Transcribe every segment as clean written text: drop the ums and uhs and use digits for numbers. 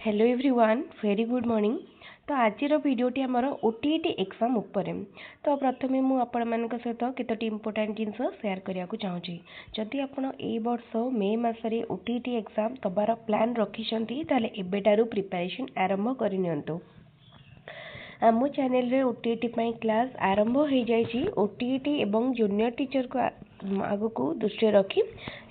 Hello everyone very good morning. तो आज भिडियोटी आमर ओटीईटी एग्जाम उपरे। तो प्रथम मु आपण मान सहित केतोटी इंपोर्टेंट जिनस शेयर करने को चाहूँगी। जदि आपण ए वर्ष मे मसरे ओटीईटी एग्जाम दबार प्लान रखिछंती ताले एबेटारू प्रिपरेशन आरंभ करनियंतु। आम चैनल रे ओटीईटी पई क्लास आरंभ हो जाइए। ओटीईटी एवं जूनियर टीचर को आग को दृष्टि रखी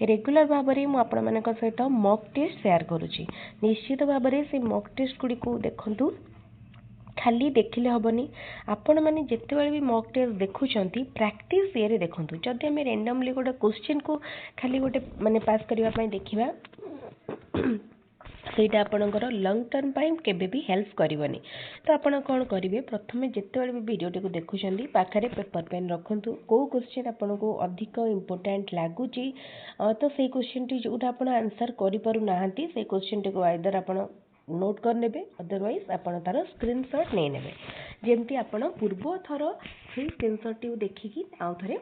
रेगुलर भाव में मुझे सहित मॉक टेस्ट शेयर करुँची। निश्चित भाव में से मॉक टेस्ट गुड़ी को देखु खाली देखिले हेनी। आपण मैंने जिते भी मॉक टेस्ट देखुंत प्रैक्टिस ये देखूँ। जदि आम रेंडमली गोटे क्वेश्चन को खाली गोटे माने पास करने देखा ସେଇଟା ଆପଣଙ୍କର ଲଙ୍ଗ ଟର୍ମ ପାଇଁ କେବେ ବି ହେଲ୍ପ କରିବନି। ତ ଆପଣ କ'ଣ କରିବେ, ପ୍ରଥମେ ଯେତେବେଳେ ବି ଭିଡ଼ିଓଟିକୁ ଦେଖୁଛନ୍ତି ପାଖରେ ପେପର ପେନ୍ ରଖନ୍ତୁ। କେଉଁ କ୍ୱେଶ୍ଚିନ୍ ଆପଣଙ୍କୁ ଅଧିକ ଇମ୍ପୋର୍ଟାଣ୍ଟ ଲାଗୁଛି ତ ସେଇ କ୍ୱେଶ୍ଚିନ୍ଟି ଯେଉଁଟା ଆପଣ ଆନ୍ସର୍ କରିପାରୁନାହାନ୍ତି ସେଇ କ୍ୱେଶ୍ଚିନ୍ଟିକୁ ଆଇଦର ଆପଣ ନୋଟ୍ କରିନେବେ, ଅଦରୱାଇଜ୍ ଆପଣ ତା'ର ସ୍କ୍ରିନସଟ୍ ନେଇନେବେ। ଯେମିତି ଆପଣ ପୂର୍ବ ଥର ସେଇ ସ୍କ୍ରିନସଟ୍ଟିକୁ ଦେଖିକି ଆଉ ଥରେ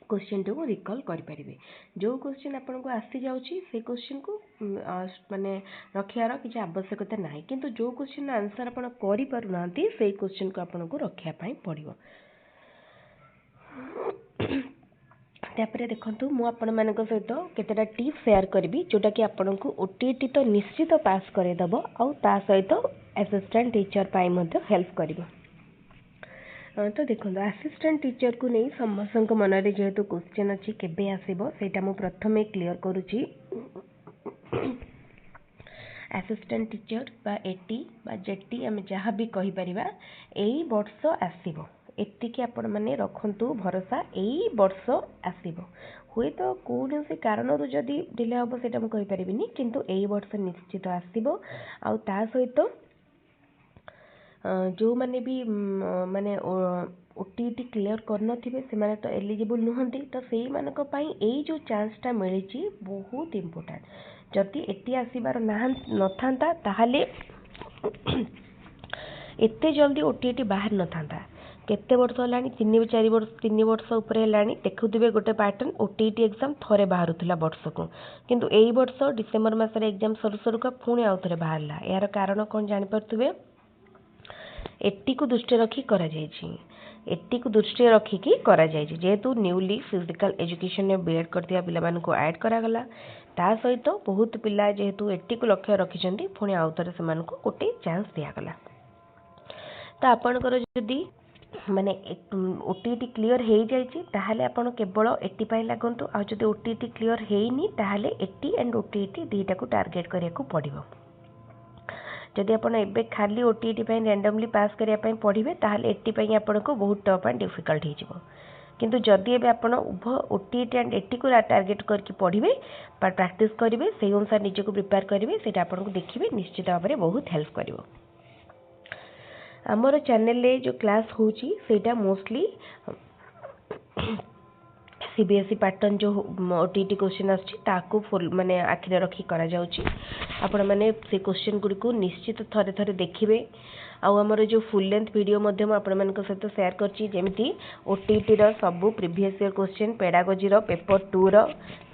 क्वेश्चन को रिकॉल करें। जो क्वेश्चन आपन को आसी जाउची से क्वेश्चन को माने रखियार किसी आवश्यकता ना, किंतु जो क्वेश्चन आंसर आपन करि पारुनांती से क्वेश्चन को आपन को रखिया पई पड़िबो। तापरे देखंतु मु आपन मानक सहित केतेटा टिप्स शेयर करबी जोटा कि आपन को ओटीईटी तो निश्चित पास करे दबो आ ता सहित असिस्टेंट टीचर पई मध्ये हेल्प करिवो। तो देखो असिस्टेंट टीचर को नहीं समस्त मन में जेहेतु क्वेश्चन अच्छी केबे आसीबो सेटा मु प्रथमे क्लियर करुची। असिस्टेंट टीचर बा एटी बा जेटी आम जहाँ भी कहि परिबा एई वर्ष आसीबो। एतिकी आपण माने रखंतु भरोसा एई वर्ष आसीबो। हुए तो कौन कारण जदि डिले हम सेटा मु कहि परिबिनी, किंतु एई वर्ष निश्चित आसीबो। आ ता सहित जो मैंने भी माने ओटीईटी क्लियर करन से माने तो एलिजिबल नुहंती। तो सेई मानक पई एई जो चांसटा मिली बहुत इम्पोर्टेंट। जदि एटी आसीबार नथांता ताहाले एते जल्दी ओटीईटी बाहर नथांता। केते वर्ष हलानी 3-4 ऊपर हलानी देखुथिबे गोटे पैटर्न ओटीईटी एग्जाम थरे बाहरुथिला वर्ष को, किंतु एई वर्ष डिसेंबर मासरे एग्जाम सरू सरू का पुणी आउ थरे बाहरला। यार कारण कोन जानि परथुबे, एटी को दृष्टि रखी करा जायछि। एटी को दृष्टि रखिकी करा जायछि जेहेतु न्यूली फिजिकल एजुकेशन में बीएड करथिया पिला मान को ऐड करा गला। ता सहित बहुत पिला जेहेतु एटी को लक्ष्य रखिछंती पुणी आउ थरे से मान को गोटे चांस दिया गला। तो आपनकर जदी माने ओटीईटी क्लियर हो जाइछि ताहाले आपण केवल एटी पाई लागंतु। आ जदी ओटीईटी क्लियर हेइनी ताहाले एटी एंड ओटीईटी दीटा को टार्गेट करिया को पड़िबो। जदि आपण एबे खाली ओटीईटी पई रैंडमली पास करिया पई पढिबे ताहाले एटी पई आपण को बहुत टफ एंड डिफिकल्ट हिजिबो। किंतु जदि एबे आपण उभय ओटीईटी एंड एटी को टार्गेट करके पढिबे पर प्रैक्टिस करिवे सेही अनुसार निजे को प्रिपेयर करिवे सेटा आपण को देखिबे निश्चित भाव में बहुत हेल्प करिवो। हमर चैनल रे जो क्लास होची सेटा मोस्टली सीबीएसई पैटर्न जो ओटीईटी क्वेश्चन आछि ताको फुल माने आखिरे रखी करा जाउची। आपण माने से क्वेश्चन गुडी को निश्चित थरे थरे देखिबे। आउ हमर जो फुल लेंथ वीडियो मध्यम आपण मानक सहित शेयर करची, जेमिति ओटीईटी रो सब प्रीवियस ईयर क्वेश्चन, पेडागोजी रो पेपर 2 रो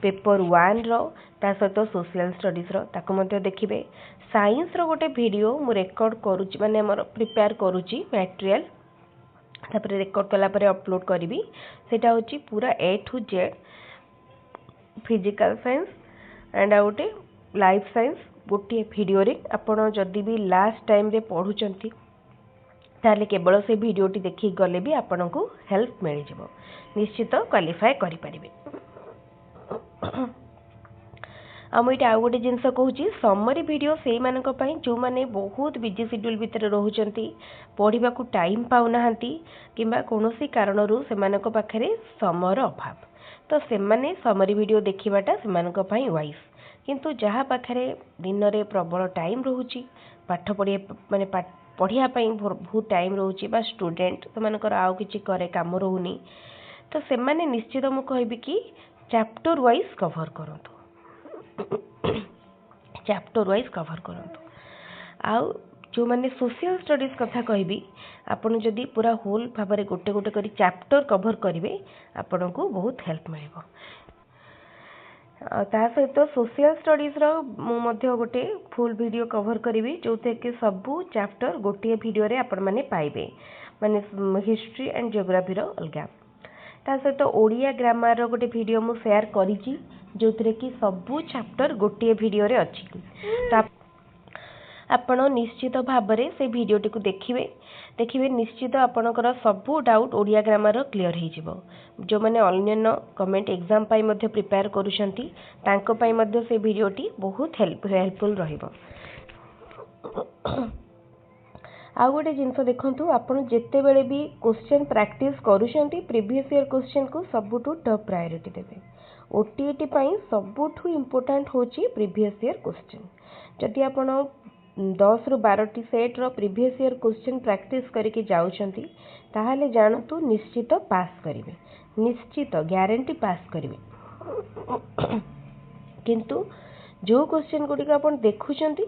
पेपर 1 रो ता सहित सोशल स्टडीज रो ताको मध्ये देखिबे। साइंस रो गोटे वीडियो मु रेकॉर्ड करूची माने हमर प्रिपेयर करूची मटेरियल, तापर रेकॉर्ड कला पर अपलोड करी। सेटा होची पूरा A to Z physical science and आउटे लाइफ साइंस गोटे वीडियो रे आपण जदि भी लास्ट टाइम रे पढुचंती ताले केवल से वीडियोटी देखि गले भी आपण को हेल्प मिल जिवो। निश्चित क्वालिफाई करि परिबे। मुझे आउ गोटे जिनस कहूँ समरी वीडियो से मानक पई जो माने बहुत बिजी शेड्यूल भितर रोहुचंती, पढ़ा को टाइम पाउना किंबा कौनसी कारणरू से मानक पाखरे समयर अभाव, तो से माने समरी वीडियो देखिबाटा से मानक पई वाइज। किंतु जहाँ पाखरे दिन रे प्रबल टाइम रोहुची पाठ पढ़िया माने पढ़िया पई बहुत टाइम रोहुची बा स्टूडेंट तो मानकर आउ किछि करे काम रोहुनी, तो से माने निश्चित मु कहबी कि चैप्टर वाइज कवर करंतु। चैप्टर वाइज कवर करंतु। आउ जो माने सोशल स्टडीज कथा कहबी आपण जदि पूरा होल भाव में गोटे गोटे करी चैप्टर कवर करेंगे आपण को बहुत हेल्प मिल। ता सहित सोशल स्टडीज रो गोटे फुल वीडियो कवर करी जो कि सबू चैप्टर गोटे वीडियो रे आपण माने पाइबे माने हिस्ट्री एंड जियोग्राफी रो अलगा ता सहित ओडिया ग्रामर रो गोटे वीडियो मु शेयर करिछि जो कि सबू चैप्टर गोटे वीडियो रे अछि आपण निश्चित भाव में से वीडियोटी को देखिए निश्चित आपणकर सबू डाउट ओडिया ग्रामर क्लियर हो जो मैंने अन्य गवर्नमेंट एग्जाम पाई मध्य प्रिपेयर करूछंती तांको पाई मध्य से वीडियोटी बहुत हेल्पफुल रहिबो। आउ गोटे जिनस देखंतु आपण जेते बेले भी क्वेश्चन प्रैक्टिस करूछंती प्रीवियस ईयर क्वेश्चन को सबुठु टॉप प्रायोरिटी देबे। ओटीईटी पाई सबुठु इम्पोर्टेंट होची प्रीवियस ईयर क्वेश्चन। जदि आपण 10 ରୁ 12टी सेट रो प्रीवियस ईयर क्वेश्चन प्रैक्टिस करके जाउछंती ताहाले जानतु निश्चित पास करिवे निश्चित ग्यारंटी पास करिवे किंतु जो क्वेश्चन गुडी आपण देखुछंती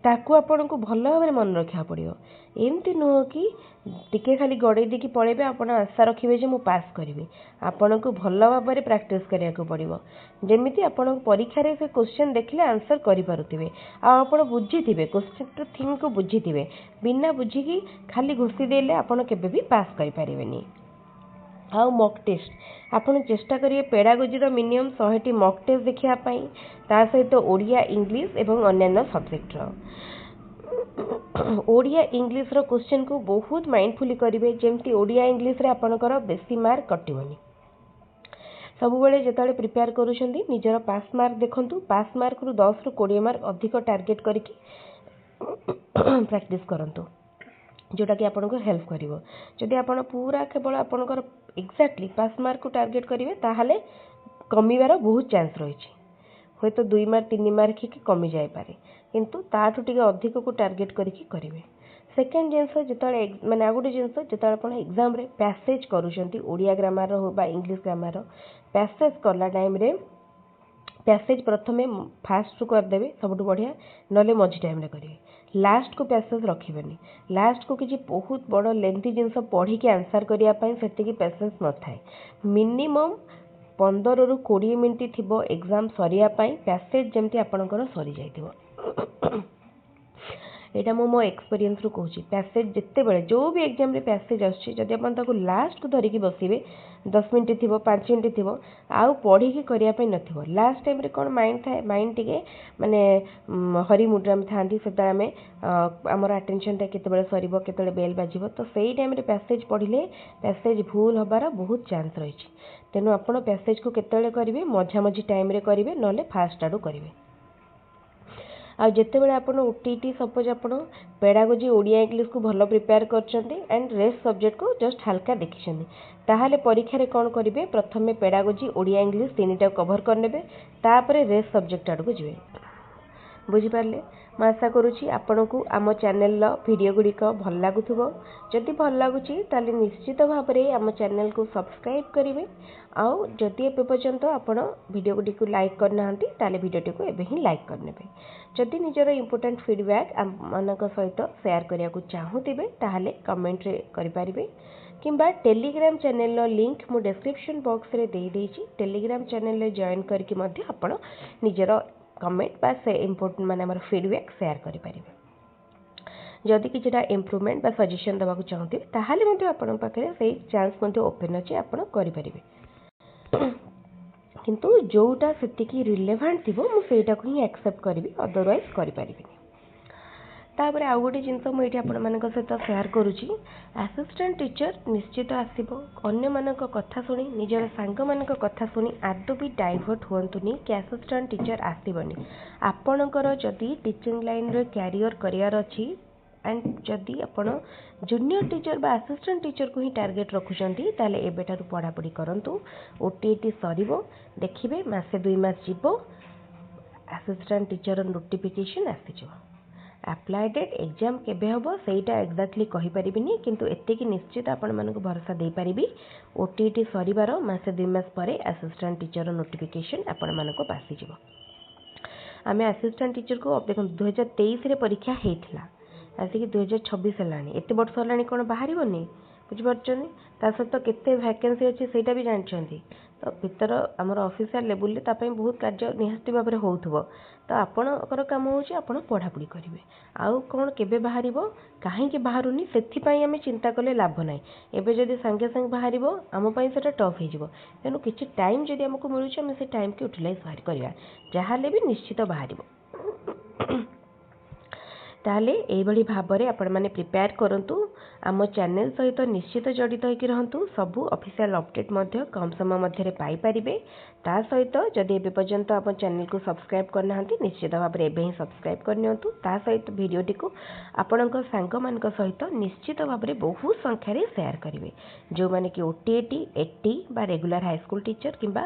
ताकू आपण को भल भाव में मन रखा पड़ो एमती नुह कि टिके खाली गड़े देकी पड़े आपण आशा रखिए जे मु पास करी आपण को भल भाव में प्रैक्टिस करिया को पड़ो जमीती आपण परीक्षा रे से क्वेश्चन देखले आंसर करि पारुथिबे आपण बुझिथिबे क्वेश्चन थिंग को बुझिथिबे बिना बुझिकी खाली घुसी देले आपण केबे भी पास करि परिबेनी। आउ मॉक टेस्ट आपण चेष्टा करिए पेडागोजी रो मिनिमम 100टी मॉक टेस्ट देखिया पाई ता सहित ओडिया इंग्लिश एवं अन्य सब्जेक्ट रो ओडिया इंग्लिश रो क्वेश्चन को बहुत माइंडफुली करिवे जेमती ओडिया इंग्लिश रे आपनकर बेसी मार्क कटिवनी सब बेले जेताले प्रिपेयर करूछंती निजर पास मार्क देखंतु पास मार्क रु 10 रु 20 मार्क अधिक टार्गेट करिकी प्रैक्टिस करंतु जोटा कि आपन को हेल्प करिवो। जदि आपन पूरा केवल आपनकर एक्जेक्टली पास मार्क को टार्गेट करिवे ताहाले कमीवार बहुत चांस रहिछि होय तो 2 मार्क 3 मार्क ही कमी जाय पारे किंतु ताठु टिके अधिक को टार्गेट करिकी करिवे। सेकेंड जिनस जेताले माने आ गोटे जिनस जेताले आपन एग्जाम रे पैसेज करूछंती ओडिया ग्रामर रो बा इंग्लिश ग्रामर रो पैसेज करला टाइम रे पैसेज प्रथमे फास्ट कर देबे सबटु बढ़िया नले मझी टाइम रे करिवे लास्ट को पैसेज रखिबेनी लास्ट को किछि बहुत बड़ लेंथी जिनस पढ़ी के आंसर करिया पई सेति की पैसेज न थाए मिनिमम 15 रु 20 मिनिट थिबो एग्जाम सरिया पई पैसेज जेमती आपनकर सरी जाइथिबो एटा मो एक्सपीरियंस रु कहूची पैसेज जिते बेले जो भी एग्जाम रे पैसेज आछी जदि अपन ताको लास्ट को धरिकी बसिबे 10 मिनिट थिबो 5 मिनिट थिबो आउ पढ़ी की करिया पई नथिबो लास्ट टाइम रे कोन माइंड थाए माइंड टिके माने हरी मुड्रा में थांदी सेता हमें हमर अटेंशन ता केते बेले सरीबो केते बेले बेल बाजिबो तो सेही टाइम रे पैसेज पढ़िले पैसेज भूल होबार बहुत चांस रहिछि तेनु आपण पैसेज को केते बेले करिवे मझा मझी टाइम रे करिवे नले फास्ट आडू करिवे। आ जिते बेले आपण ओटीटी सपोज आपण पेडागोजी ओडिया इंग्लिश को भलो प्रिपेयर करछंती एंड रेस्ट सब्जेक्ट को जस्ट हल्का देखिछंती ताहाले परीक्षा रे कोन करिवे प्रथमे पेडागोजी ओडिया इंग्लिश तीनटा कवर करनेबे तापरे रेस्ट सब्जेक्ट आडू को जिवे बुझी पारले म आशा करूची आपण को आम चैनल लो वीडियो गुडी को भल लागुथबो जदि भल लागुची ताले निश्चित भाव में आम चैनल को सब्सक्राइब करिवे आउ जदि ए पर्यंत आपण वीडियो गुडी को लाइक करनांती ताले वीडियोटी को एबे ही लाइक करनेबे जदि निजर इंपोर्टेंट फीडबैक आम मानक सहित शेयर करिया को चाहूतिबे ताले कमेंट रे करि पारिबे किंबा टेलीग्राम चैनल लो लिंक मु डिस्क्रिप्शन बॉक्स रे देई देछि टेलीग्राम चैनल रे जॉइन करके मध्ये आपण निजर कमेंट बा से इम्पोर्टेंट माने हमर फीडबैक शेयर करि पारिबे जदि किछटा इम्प्रूवमेंट बा सजेशन देबा को चाहते ताहाले मध्ये आपण पाखरे सेही चांस मध्ये ओपन अछि आपण करि पारिबे किंतु जोटा सेतिकी रिलेवेंट थिबो मु सेटा को ही एक्सेप्ट करबी अदरवाइज करि पारिबेनी। तापर आउ गोटे जिनस मु एठी आपण मानक सहित शेयर करूची असिस्टेंट टीचर निश्चित आसीबो अन्य मानक कथा सुनी निजर सांग मानक कथा सुनी आदो भी डाइवर्ट हुअंतुनी कि असिस्टेंट टीचर आसीबनी आपणकर जदि टीचिंग लाइन रे कैरियर करियर अछि एंड जदि आपण जूनियर टीचर बा असिस्टेंट टीचर को ही टार्गेट रखुचंती ताले एबेटारु पढ़ा पढ़ी करंतु ओटीईटी सरीबो देखिबे मासे 2 मास जीवो असिस्टेंट टीचर नोटिफिकेशन आसीजो अप्लाई डेट एग्जाम केबे हबो सेटा एक्जाक्टली कहि परिबिनी किंतु एते कि निश्चित आपण मानको भरोसा दे परिबी ओटीईटी सरीबार मासे 2 मास परे असिस्टेंट टीचर नोटिफिकेशन आपण मानको पासी जिवो। आमे असिस्टेंट टीचर को देखो 2023 रे परीक्षा हेइथिला आसी कि 2026 हलानी एते वर्ष हलानी कोन बाहरिबोनी बुझिपारुछन्ति ता सहित केते वैकेंसी अच्छी सेटा भी जानछन्ति तो भीतर आमर ऑफिशियल लेवल रे तापई बहुत कार्य निहाती भाव में होउथबो तो आपणकर काम होउछि आपण पढ़ापढ़ी करेंगे आउ कौन केबे बाहरिबो काहेकि बाहरुनी सेथिपाई आमे चिंता कले लाभ नाही एबे जदि संगे संगे बाहरिबो आम पई सेटा टफ हेजिबो तेनु किछि टाइम जदि हमकु मिलुछि आमे से टाइम के यूटिलाइज बाहर करिया जहाले भी निश्चित बाहरिबो ताले एभली भाबरे आपण माने प्रिपेयर करंतु आम चैनल सहित निश्चित जड़ित होइकि रहंतु सबु ऑफिशियल अपडेट मध्य कम समय मध्य पाई परिबे ता सहित जदि एबे पर्यंत आपण चैनल को सब्सक्राइब करना हंती निश्चित भाबरे एबे ही सब्सक्राइब करनियंतु ता सहित वीडियोटी को आपणक सांग मानक सहित निश्चित भाबरे बहुत संख्या रे शेयर करिवे जो माने कि ओटीटी एटी बा रेगुलर हाई स्कूल टीचर किंबा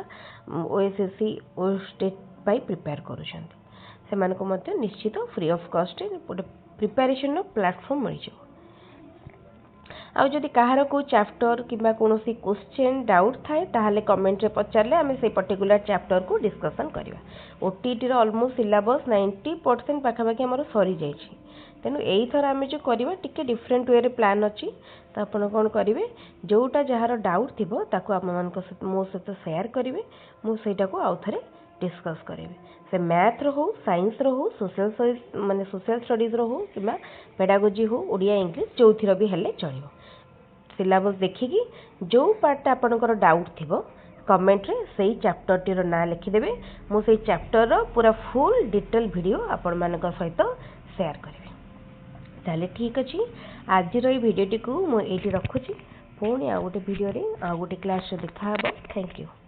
ओएसएससी ओ स्टेट पाई प्रिपेयर करूछंती सेमानको मध्य निश्चित फ्री ऑफ कॉस्ट गोटे प्रिपेरेशन प्लेटफॉर्म मिल जाए आउ जदि कहार को चैप्टर किंबा कोनोसी क्वेश्चन डाउट थाए ताहले कमेंट रे पचारले आमे से पर्टिकुलर चैप्टर को डिस्कशन करबा ओटीटी रो ऑलमोस्ट सिलेबस 90% पाखापाखि हमर सरी जाइछि तेनु एई थर आमे जो करबा टिके डिफरेंट वे रे प्लान अछि त आपण कोन करिवे जोटा जहार डाउट थिबो ताको आप मान को मो सहित शेयर करिवे मो सेटा को आउ थरे डिस्कस करेंगे से मैथ रो हो साइंस रो हो सोशल माने सोशल स्टडीज रो हो किबा पेडागोजी हो ओडिया इंग्लिश जोथिरो भी हेले चलिबो सिलेबस देखिकी जो पार्ट आपनकर डाउट थिबो कमेंट रे सेही चैप्टर टी रो ना लिखि देबे मो सेही चैप्टर रो पूरा फुल डिटेल वीडियो आपण मानक सहित शेयर करिवे ताले ठीक अछि आज रो वीडियो टी को मो एठी रखुची पुणी आ गोटे वीडियो रे आ गोटे क्लास रे देखा हबो थैंक यू।